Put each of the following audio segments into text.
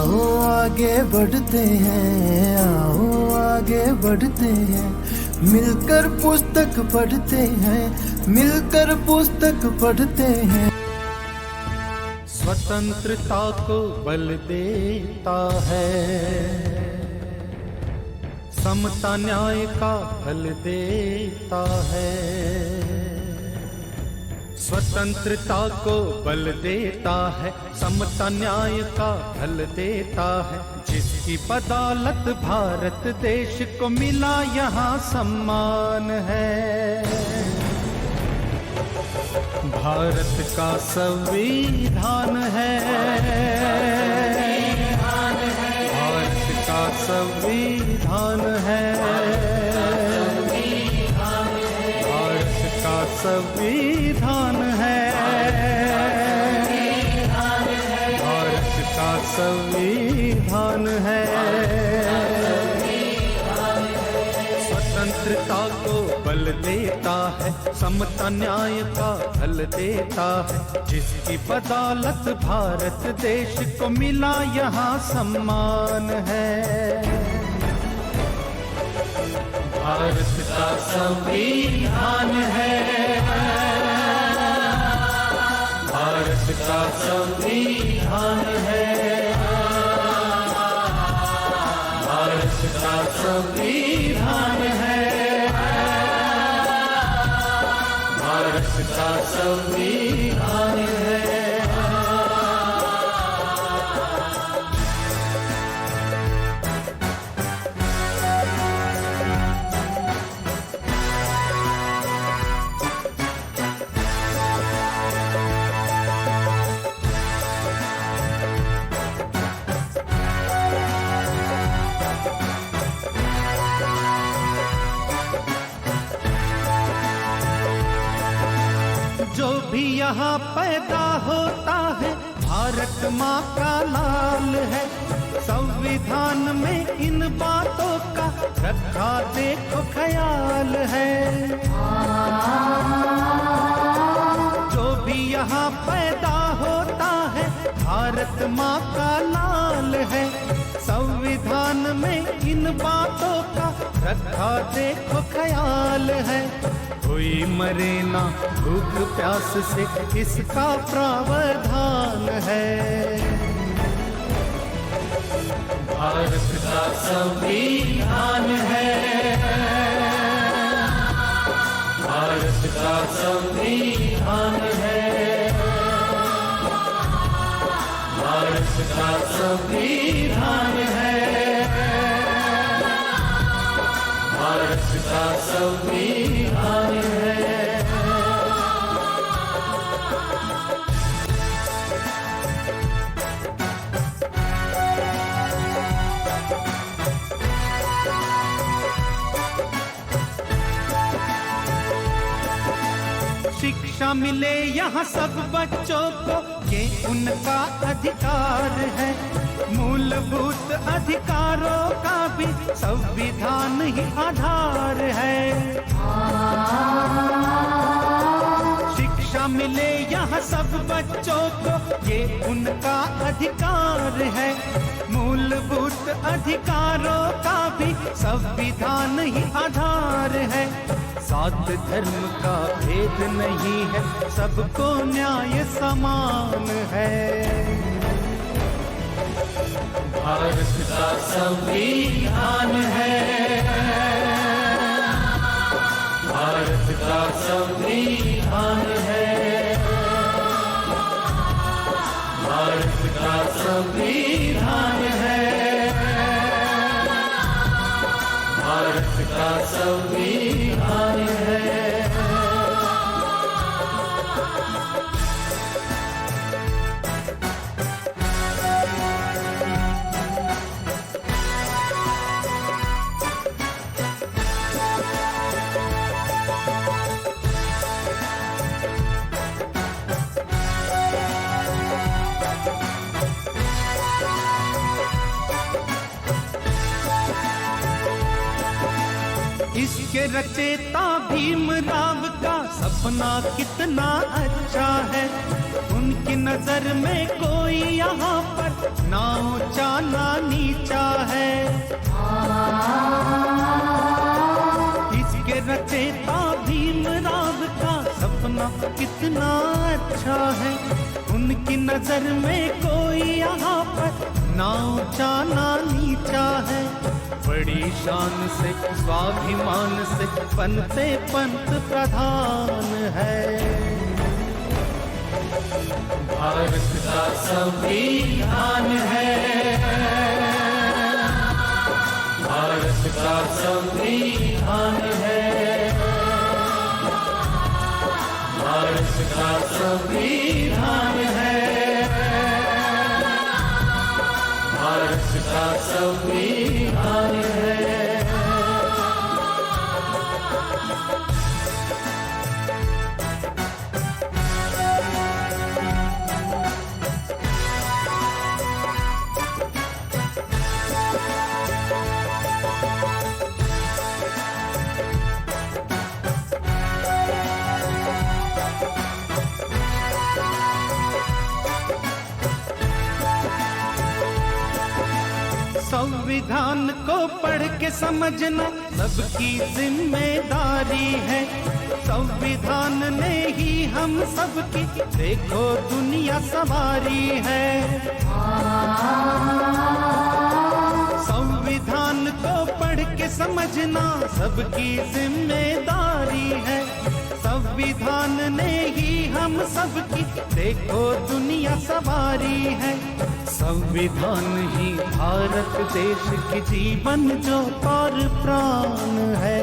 आओ आगे बढ़ते हैं, आओ आगे बढ़ते हैं, मिलकर पुस्तक पढ़ते हैं, मिलकर पुस्तक पढ़ते हैं। स्वतंत्रता को बल देता है, समता न्याय का फल देता है। स्वतंत्रता को बल देता है, समता न्याय का फल देता है। जिसकी बदौलत भारत देश को मिला यहाँ सम्मान है। भारत का संविधान है, भारत का संविधान है, भारत का संविधान है, भारत का संविधान है। स्वतंत्रता को बल देता है, समता न्याय का फल देता है। जिसकी बदौलत भारत देश को मिला यहाँ सम्मान है। भारत का संविधान है, भारत का संविधान है, भारत का संविधान है, भारत का संविधान है। जो भी यहाँ पैदा होता है भारत माँ का लाल है। संविधान में इन बातों का रखा देखो ख्याल है। जो भी यहाँ पैदा होता है भारत माँ का लाल है। संविधान में इन बातों का रखा देखो ख्याल है। कोई मरे ना भूख प्यास से इसका प्रावधान है। भारत का संविधान है, भारत का संविधान है, भारत का संविधान है, भारत का संविधान है। शिक्षा मिले यहाँ सब बच्चों को, ये उनका अधिकार है। मूलभूत अधिकारों का भी संविधान ही आधार है। शिक्षा मिले यहाँ सब बच्चों को, ये उनका अधिकार है। मूलभूत अधिकारों का भी संविधान ही आधार है। सात धर्म का भेद नहीं है, सबको न्याय समान है। भारत का संविधान है, भारत का संविधान है, भारत का संविधान है, भारत का संविधान है। इसके रचेता भीमराव का सब अपना कितना अच्छा है, उनकी नजर में कोई यहाँ पर ना ऊंचा ना नीचा है। इसके रचेता भीमराव का सपना कितना अच्छा है, उनकी नजर में कोई यहाँ पर ना ऊंचा ना नीचा है। बड़ी शान से स्वाभिमान से बनते पंत प्रधान है। भारत का संविधान है, भारत का संविधान है, भारत का संविधान है, भारत का संविधान है। संविधान को पढ़ के समझना सबकी जिम्मेदारी है। संविधान ने ही हम सबकी देखो दुनिया संवारी है। संविधान को पढ़ के समझना सबकी जिम्मेदारी है। संविधान ने ही हम सबकी देखो दुनिया संवारी है। संविधान ही भारत देश की जीवन ज्योति और प्राण है।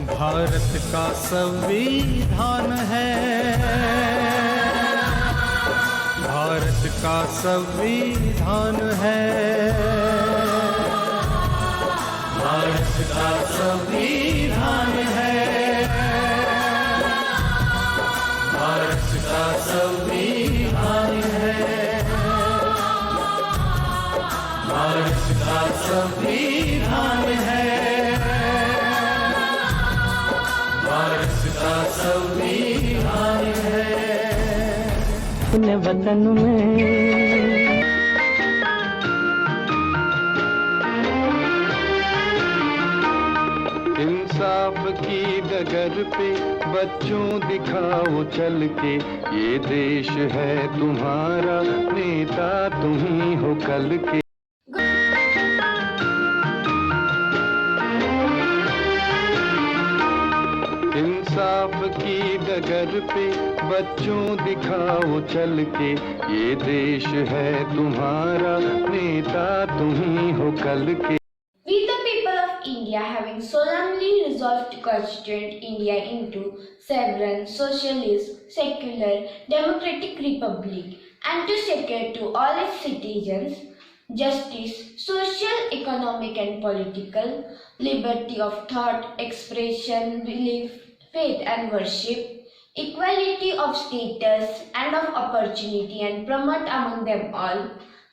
भारत का संविधान है, भारत का संविधान है, भारत का संविधान है, भारत का संविधान है, भारत का संविधान है, भारत का संविधान है। अपने वतन में इंसाफ की डगर पे बच्चों दिखाओ चल के, ये देश है तुम्हारा, नेता तुम ही हो कल के। इंसाफ की डगर पे बच्चों दिखाओ चल के, ये देश है तुम्हारा, नेता तुम ही हो कल के। We the people of India having solemnly resolved to constitute India into sovereign, socialist, secular, democratic republic and to secure to all its citizens justice, social, economic and political, liberty of thought, expression, belief, faith and worship, equality of status and of opportunity and promote among them all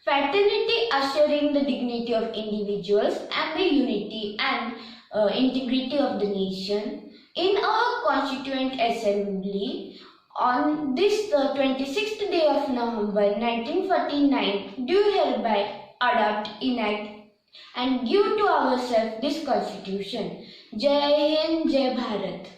fraternity, assuring the dignity of individuals and the unity and integrity of the nation. In our Constituent Assembly, on this 26th day of November 1949, do hereby adopt, enact and give to ourselves this Constitution. Jai Hind, Jai Bharat.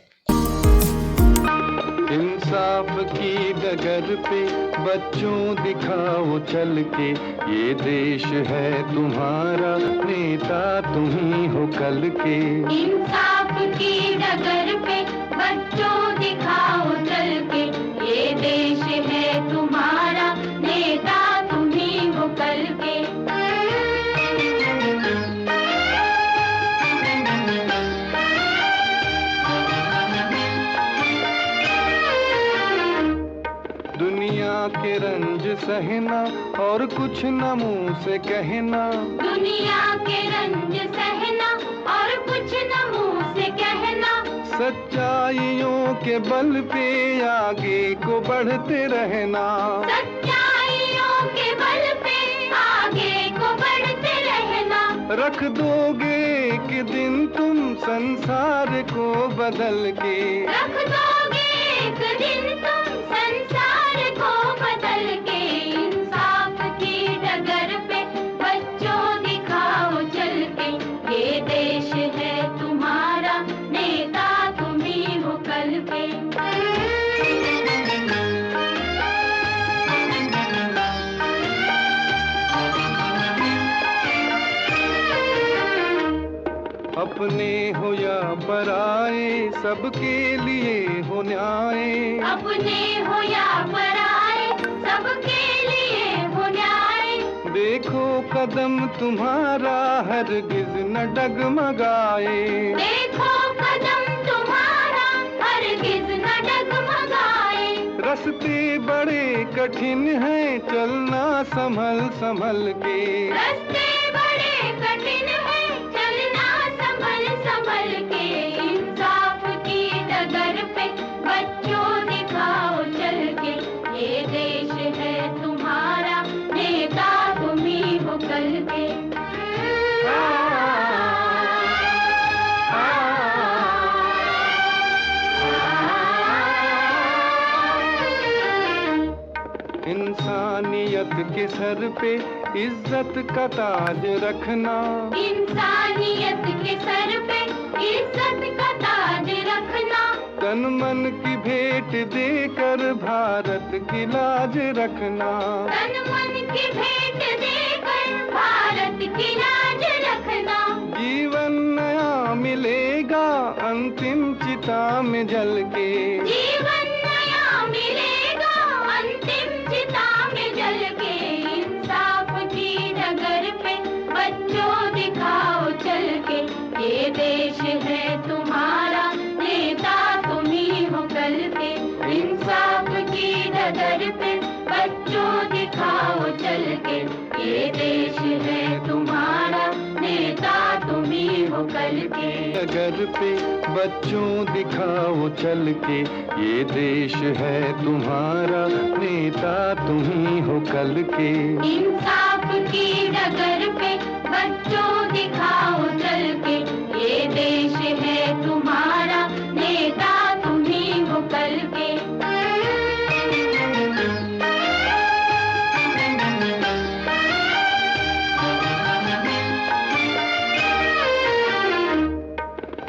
इंसाफ की डगर पे बच्चों दिखाओ चल के, ये देश है तुम्हारा, नेता तुम ही हो कल के। इंसाफ की डगर पे बच्चों दिखाओ चल के, ये देश है तुम्हारा, नेता तुम ही हो कल के। दुनिया के रंज सहना और कुछ न मुंह से कहना, दुनिया के रंज सहना और कुछ न मुंह से कहना, सच्चाइयों के बल पे आगे को बढ़ते रहना, सच्चाइयों के बल पे आगे को बढ़ते रहना, रख दोगे एक दिन तुम संसार को बदल के, रख दोगे एक दिन तुम संसार को बदल के। इंसाफ की डगर पे बच्चों दिखाओ चल के, ये देश है तुम्हारा, नेता तुम ही हो कल के। अपने हो या पराए सबके लिए हो न्याय, अपने हो या पराए सबके लिए हो न्याय। देखो कदम तुम्हारा हरगिज न डगमगाए, देखो कदम तुम्हारा हरगिज न डगमगाए। रास्ते बड़े कठिन हैं चलना संभल संभल के, रास्ते बड़े कठिन हैं चलना संभल संभल के। इंसाफ की डगर पे बच्चों दिखाओ चल के, ये देश है तुम्हारा, नेता तुम ही हो कल के। इंसानियत के सर पे इज्जत का ताज रखना, इंसानियत के सर पे इज्जत का ताज रखना। तन मन की भेंट देकर भारत की लाज रखना, तन मन की भेंट देकर भारत की लाज रखना। जीवन नया मिलेगा अंतिम चिता में जल के, जीवन नया मिलेगा अंतिम चिता में जल के। इंसाफ की डगर पे बच्चों दिखाओ चल के, ये देश है तुम्हारा, नेता तुम ही हो कल के। इंसाफ की डगर पे बच्चों दिखाओ चल के, ये देश है तुम्हारा, नेता तुम ही हो कल के। डगर पे बच्चों दिखाओ चल के, ये देश है तुम्हारा, नेता तुम ही हो कल के। इंसाफ की डगर पे बच्चों दिखाओ चल के, ये देश है तुम्हारा, नेता तुम ही हो कल के।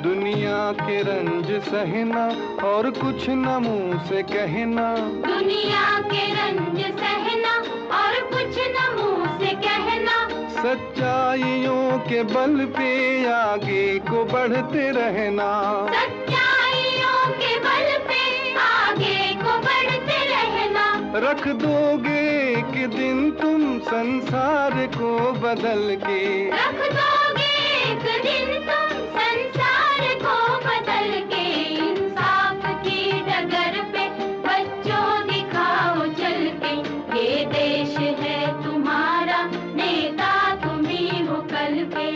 दुनिया के रंज सहना और कुछ न मुंह से कहना, दुनिया के रंज सहना और कुछ न मुंह से कहना। सच्चाइयों के बल पे आगे को बढ़ते रहना, सच्चाइयों के बल पे आगे को बढ़ते रहना। रख दोगे एक दिन तुम संसार को बदल के, रख दोगे एक दिन तुम संसार को बदल के। इंसाफ की डगर पे बच्चों दिखाओ चल के, ये देश है तुम्हारा, नेता तुम ही हो कल के।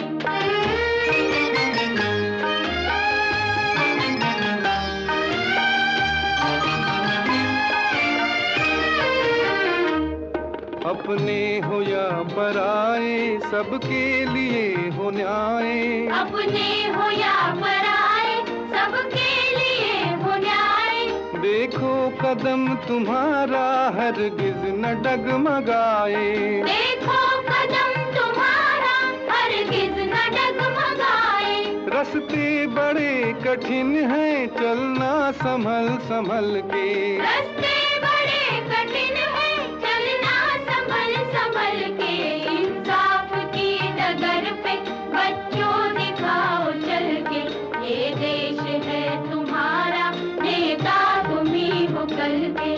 अपने हो या पराए सबके लिए हो न्याय, अपने हो या पराए सबके लिए हो न्याय। देखो कदम तुम्हारा हरगिज न डगमगाए, देखो कदम तुम्हारा हरगिज न डगमगाए। रास्ते बड़े कठिन हैं चलना संभल संभल के, रास्ते बड़े कठिन हैं चलना संभल संभल के। इंसाफ की डगर पे बच्चों दिखाओ चल के, ये देश है तुम्हारा, नेता तुम ही हो कल के।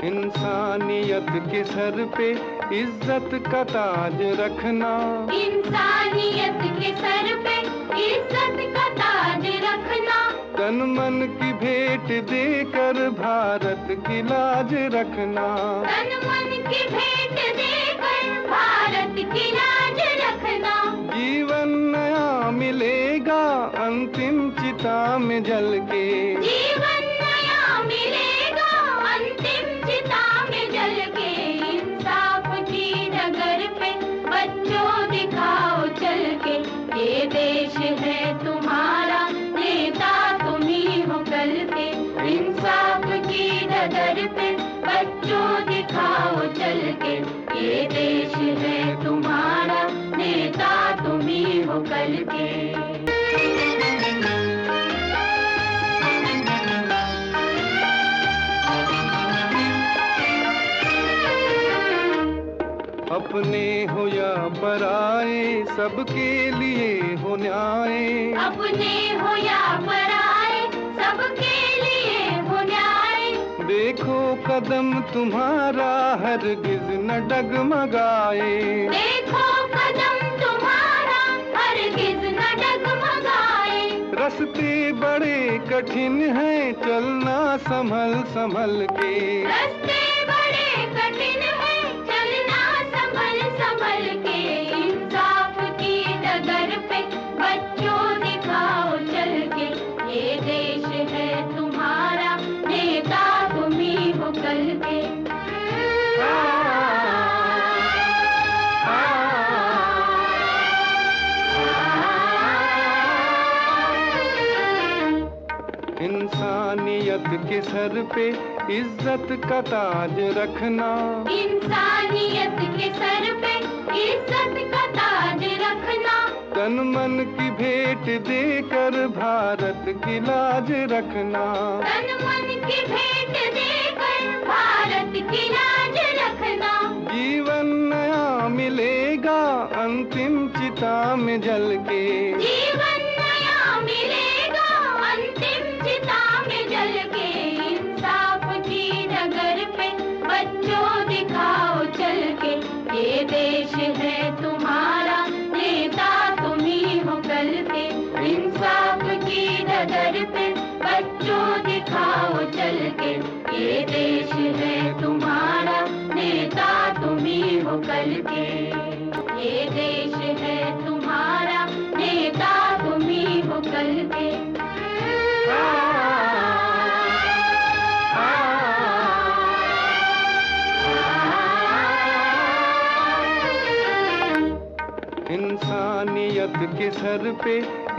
इंसानियत के सर पे इज्जत का ताज रखना, इंसानियत के सर पे इज्जत का ताज रखना। तन मन की भेंट देकर भारत की लाज रखना, तन मन की भेंट देकर भारत की लाज रखना। जीवन नया मिलेगा अंतिम चिता में जल के। जीवन नया मिलेगा अंतिम चिता में जल के। इंसाफ की डगर पे बच्चों दिखाओ चल के। ये देश है तुम्हारा, नेता तुम ही हो कल के। इंसाफ की डगर पे बच्चों दिखाओ चल के। ये देश है तुम्हारा, नेता तुम ही हो कल के। अपने हो या पराए सबके लिए हो न्याय। अपने हो या पराए सबके लिए हो न्याय। देखो कदम तुम्हारा हरगिज न डगमगाए। देखो कदम तुम्हारा हरगिज न डगमगाए। रास्ते बड़े कठिन हैं चलना संभल संभल के। रास्ते बड़े कठिन हैं चलना संभल संभल के। इंसाफ की डगर पे बच्चों दिखाओ चल के। ये देश है तुम्हारा, नेता तुम ही हो कल के। इंसानियत के सर पे इज्जत का ताज रखना। इंसानियत के सर पे इज्जत का ताज रखना। तन मन की भेंट देकर भारत की लाज रखना। तन मन की भेंट देकर भारत की लाज रखना। जीवन नया मिलेगा अंतिम चिता में जल के। जीवन नया मिलेगा अंतिम चिता में जल के। इंसाफ की डगर पे बच्चों दिखाओ चल के। ये देश है तुम्हारा, नेता तुम ही हो कल के। इंसाफ की डगर पे बच्चों दिखाओ चल के। ये देश है तुम्हारा, नेता तुम ही हो कल के। ये देश है तुम्हारा, नेता तुम ही हो कल के। इंसानियत के सर पे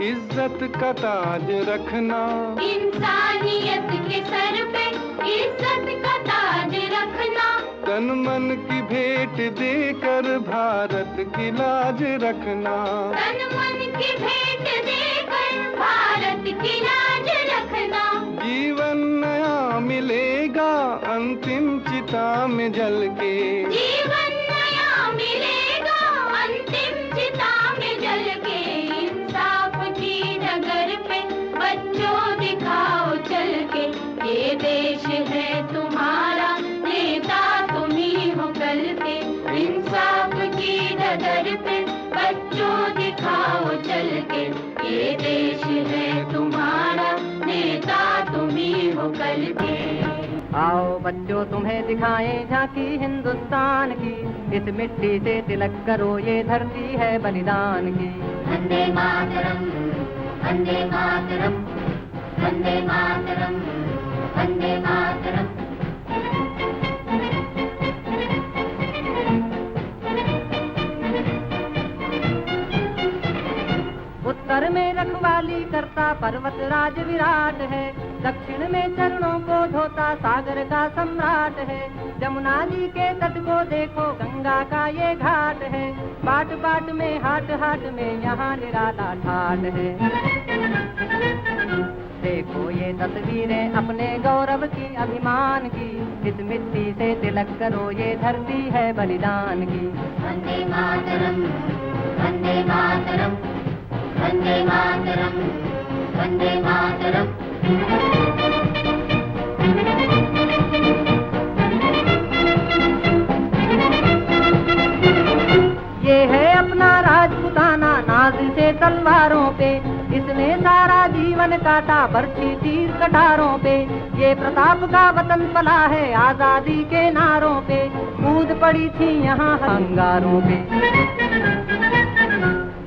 इज्जत का ताज रखना। इंसानियत के सर पे इज्जत का ताज रखना। तन मन की भेंट देकर भारत की लाज रखना। तन मन की भेंट देकर भारत की लाज रखना। जीवन नया मिलेगा अंतिम चिता में जल के। जीवन नया मिलेगा अंतिम चिता में जल के। इंसाफ की डगर पे बच्चों दिखाओ चल के। ये देश है तुम्हारा, नेता तुम ही हो कल के। इंसाफ की डगर पे बच्चों दिखाओ चल के। ये देश है तुम्हारा, नेता तुम ही हो कल के। आओ बच्चों तुम्हें दिखाएं झांकी हिंदुस्तान की। इस मिट्टी से तिलक करो ये धरती है बलिदान की। वंदे मातरम, वंदे मातरम, वंदे मातरम, वंदे मातरम। उत्तर में रखवाली करता पर्वत राज विराट है। दक्षिण में चरणों को धोता सागर का सम्राट है। जमुना जी के तट को देखो गंगा का ये घाट है। बाट बाट में हाट हाट में यहाँ निराला ठाट है। देखो ये तस्वीरें अपने गौरव की अभिमान की। इस मिट्टी से तिलक करो ये धरती है बलिदान की। वंदे मातरम, वंदे मातरम, वंदे मातरम, वंदे मातरम। ये है अपना राजपुताना नाज से तलवारों पे। इसने सारा जीवन काटा बरछी तीर कटारों पे। ये प्रताप का वतन पला है आजादी के नारों पे। कूद पड़ी थी यहाँ अंगारों पे।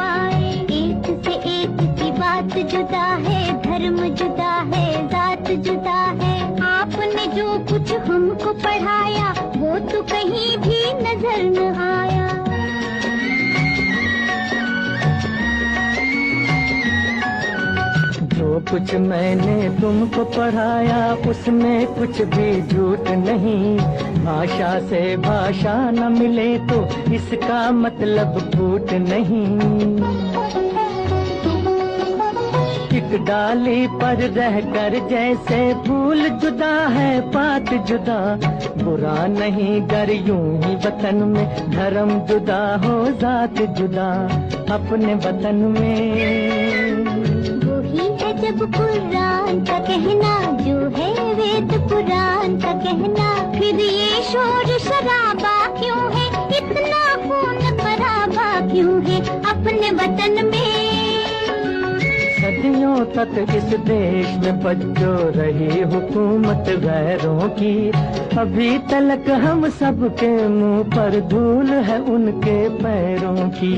पाए। एक से एक की बात जुदा है, धर्म जुदा है, जात जुदा है। आपने जो कुछ हमको पढ़ाया वो तो कहीं भी नजर न आया। जो कुछ मैंने तुमको पढ़ाया उसमें कुछ भी झूठ नहीं। भाषा से भाषा न मिले तो इसका मतलब फूट नहीं। एक डाली पर रहकर जैसे फूल जुदा है पात जुदा, बुरा नहीं गर यूं ही वतन में धर्म जुदा हो जात जुदा। अपने वतन में वही है जब कुरान का कहना, जो है वेद पुराण का कहना। फिर ये शोर शराबा क्यों है, इतना खून खराबा क्यों है अपने वतन में। सदियों तक इस देश में बच्चों रही हुकूमत गैरों की। अभी तलक हम सबके मुंह पर धूल है उनके पैरों की।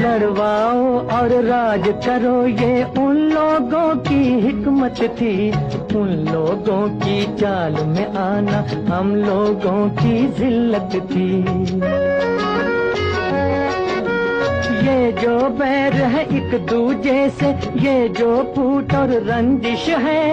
लड़वाओ और राज करो ये उन लोगों की हिकमत थी। उन लोगों की चाल में आना हम लोगों की जिल्लत थी। ये जो बैर है एक दूजे से, ये जो फूट और रंजिश है,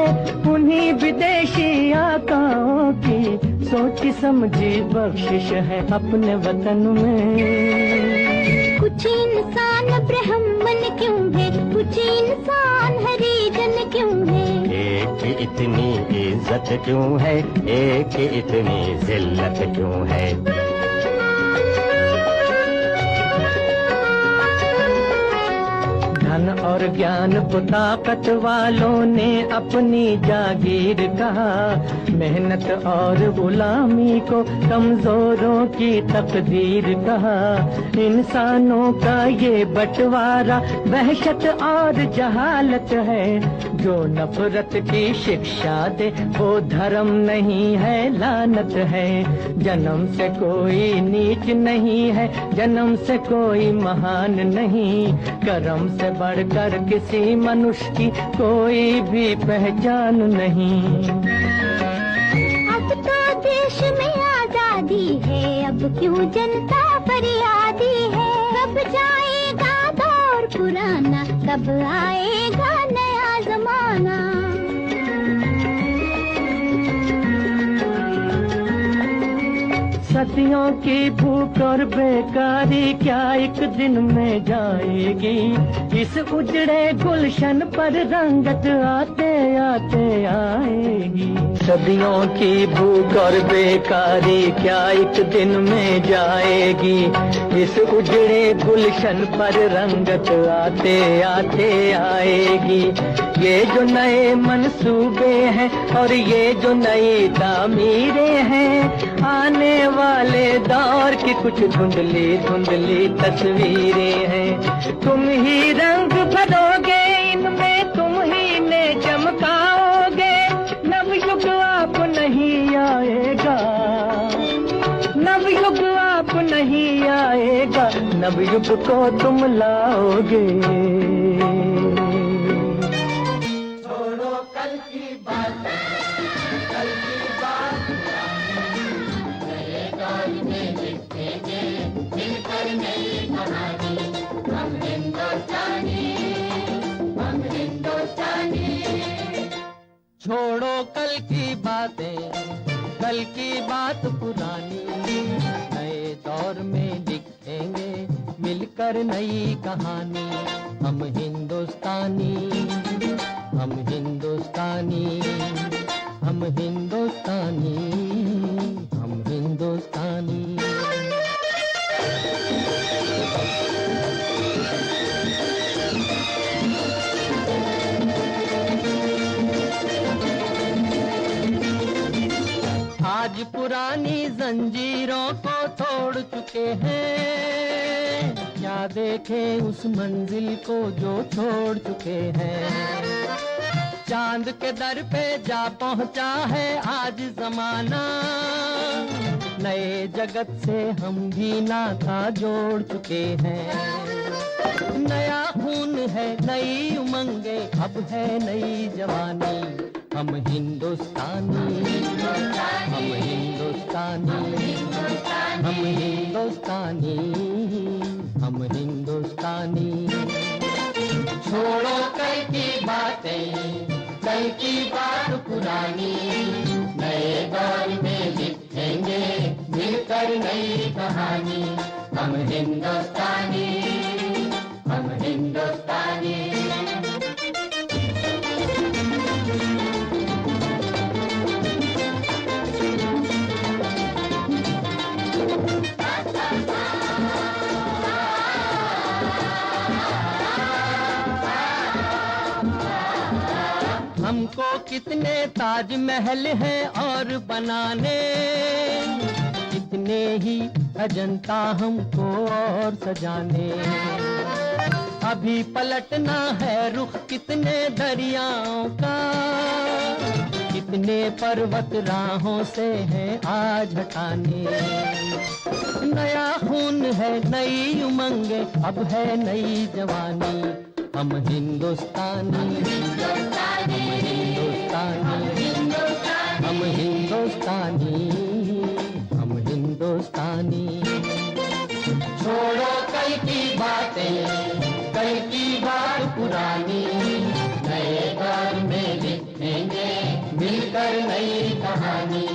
उन्हीं विदेशी आकाओं की सोची समझी बख्शिश है अपने वतन में। कुछ इंसान ब्राह्मण क्यों है, कुछ इंसान हरिजन क्यों है। एक इतनी इज्जत क्यों है, एक इतनी जिल्लत क्यों है। धन और ज्ञान को ताकत वालों ने अपनी जागीर कहा। मेहनत और गुलामी को कमजोरों की तकदीर कहा। इंसानों का ये बंटवारा वहशत और जहालत है। जो नफरत की शिक्षा दे वो धर्म नहीं है लानत है। जन्म से कोई नीच नहीं है, जन्म से कोई महान नहीं। कर्म से बढ़कर किसी मनुष्य की कोई भी पहचान नहीं। अब तो देश में आजादी है, अब क्यों जनता फरियादी है। कब जाएगा दौर पुराना, कब आएगा नया जमाना। सदियों की भूख और बेकारी क्या एक दिन में जाएगी। इस उजड़े गुलशन पर रंगत आते आते आएगी। सदियों की भूख और बेकारी क्या एक दिन में जाएगी। इस उजड़े गुलशन पर रंगत आते आते आएगी। ये जो नए मंसूबे हैं और ये जो नई तामीरें हैं, आने वाले दौर की कुछ धुंधली धुंधली तस्वीरें हैं। तुम ही रंग भरोगे इनमें, तुम ही ने चमकाओगे। नवयुग आप नहीं आएगा, नवयुग आप नहीं आएगा। नवयुग को तुम लाओगे। छोड़ो कल की बात, कल की बात नए दौर में लिखेंगे मिलकर नई कहानी। हम हिंदुस्तानी, हम हिंदुस्तानी। छोड़ो कल की बातें, कल की बात पुरानी। नए दौर में लिखेंगे मिलकर नई कहानी। हम हिंदुस्तानी, हम हिंदुस्तानी, हम हिंदुस्तानी, हम हिंदुस्तानी। आज पुरानी जंजीरों को तोड़ चुके हैं। क्या देखे उस मंजिल को जो छोड़ चुके हैं। चांद के दर पे जा पहुंचा है आज जमाना। नए जगत से हम भी नाता जोड़ चुके हैं। नया खून है, नई उमंगे, अब है नई जवानी। हम हिंदुस्तानी, हम हिंदुस्तानी, हम हिंदुस्तानी, हम हिंदुस्तानी। छोड़ो कल की बातें, कल की बात पुरानी, नए दौर में लिखेंगे मिलकर नई कहानी। हम हिंदुस्तानी, हम हिंदुस्तानी। हमको कितने ताजमहल हैं और बनाने, कितने ही अजंता हमको और सजाने। अभी पलटना है रुख कितने दरियाओं का, कितने पर्वत राहों से हैं आज हटाने। नया खून है, नई उमंगे, अब है नई जवानी। हम हिंदुस्तानी, हम हिंदुस्तानी, हम हिंदुस्तानी, हम हिंदुस्तानी। छोड़ो कल की बातें, कल की बात पुरानी, नए दौर में लिखेंगे मिलकर नई कहानी।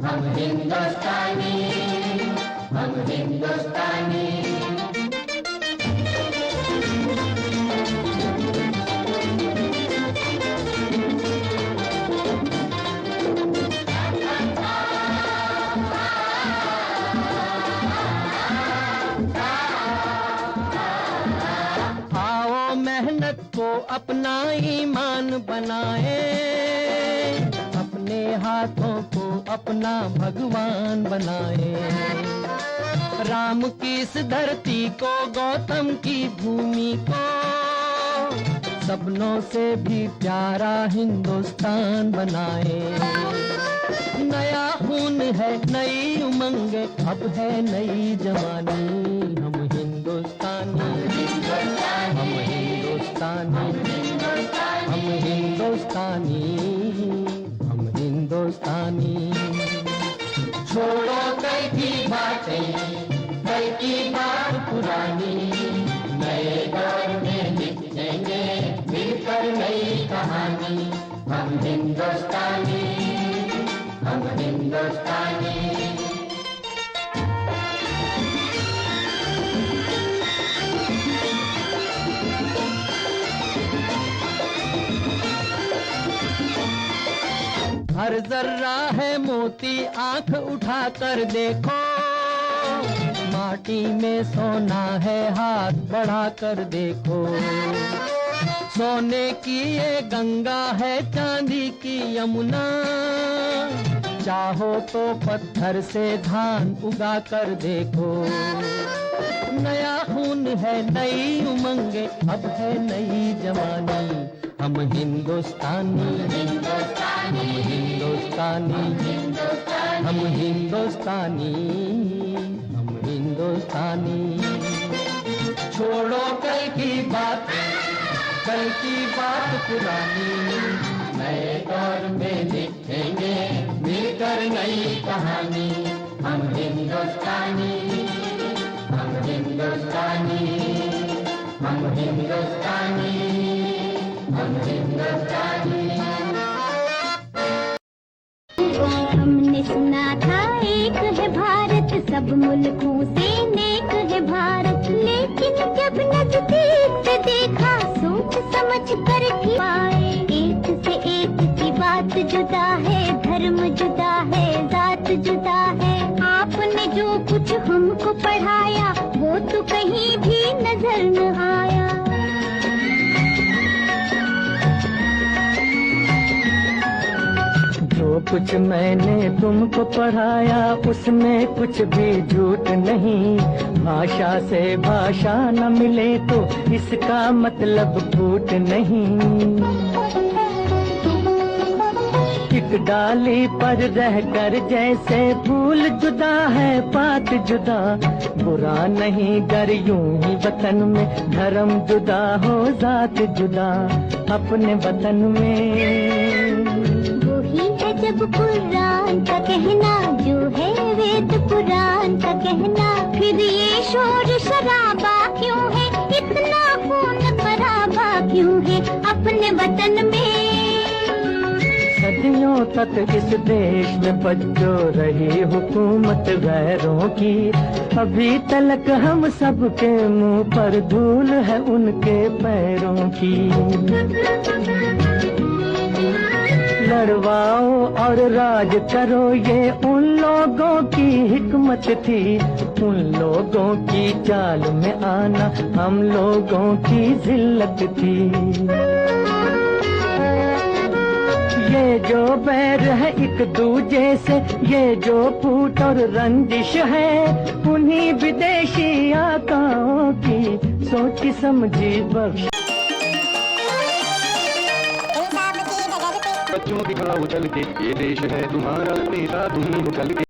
हम हिंदुस्तानी, हम हिंदुस्तानी। मेहनत को अपना ईमान बनाए, अपने हाथों को अपना भगवान बनाए। राम की इस धरती को, गौतम की भूमि को, सपनों से भी प्यारा हिंदुस्तान बनाए। नया खून है, नई उमंगे, अब है नई जवानी। हम हिंदुस्तानी, हम हिंदुस्तानी, हम हिंदुस्तानी, हम हिंदुस्तानी। छोड़ो कल की बातें, कल की बात पुरानी, नए दौर में लिखेंगे मिलकर नई कहानी। हम हिंदुस्तानी, हम हिंदुस्तानी। हर जर्रा है मोती, आंख उठा कर देखो, माटी में सोना है, हाथ बढ़ा कर देखो। सोने की ये गंगा है, चांदी की यमुना, चाहो तो पत्थर से धान उगा कर देखो। नया खून है, नई उमंगे, अब है नई जवानी। हम हिंदुस्तानी, हम हिंदुस्तानी, हम हिंदुस्तानी, हम हिंदुस्तानी। छोड़ो कल की बात, कल की बात पुरानी, नए दौर में लिखेंगे मिलकर नई कहानी। हम हिंदुस्तानी, हम हिंदुस्तानी, हम हिंदुस्तानी, हम हिंदुस्तानी। हमने सुना था एक है भारत, सब मुल्कों से नेक है भारत। लेकिन जब नजदीक से देखा, सोच समझ कर भी पाए, एक से एक की बात जुदा है, धर्म जुदा है, जात जुदा है। आपने जो कुछ हमको पढ़ाया, वो तो कहीं भी नजर न आया। जो कुछ मैंने तुमको पढ़ाया, उसमें कुछ भी झूठ नहीं। भाषा से भाषा न मिले तो इसका मतलब फूट नहीं। एक डाली पर रहकर जैसे फूल जुदा है पात जुदा, बुरा नहीं गर यूं ही वतन में धर्म जुदा हो जात जुदा अपने वतन में। वही है जब कुरान का कहना, जो है वेद पुराण का कहना, फिर ये शोर शराबा क्यों है, इतना खून खराबा क्यों है अपने वतन में। सदियों तक इस देश में बच्चों रही हुकूमत गैरों की, अभी तलक हम सबके मुंह पर धूल है उनके पैरों की। लड़वाओ और राज करो ये उन लोगों की हिकमत थी, उन लोगों की चाल में आना हम लोगों की जिल्लत थी। ये जो बैर है एक दूजे से, ये जो फूट और रंजिश है, उन्हीं विदेशी आकाओं की सोची समझी बख्श। बच्चों दिखाओ चल के, ये देश है तुम्हारा, नेता तुम ही हो कल के।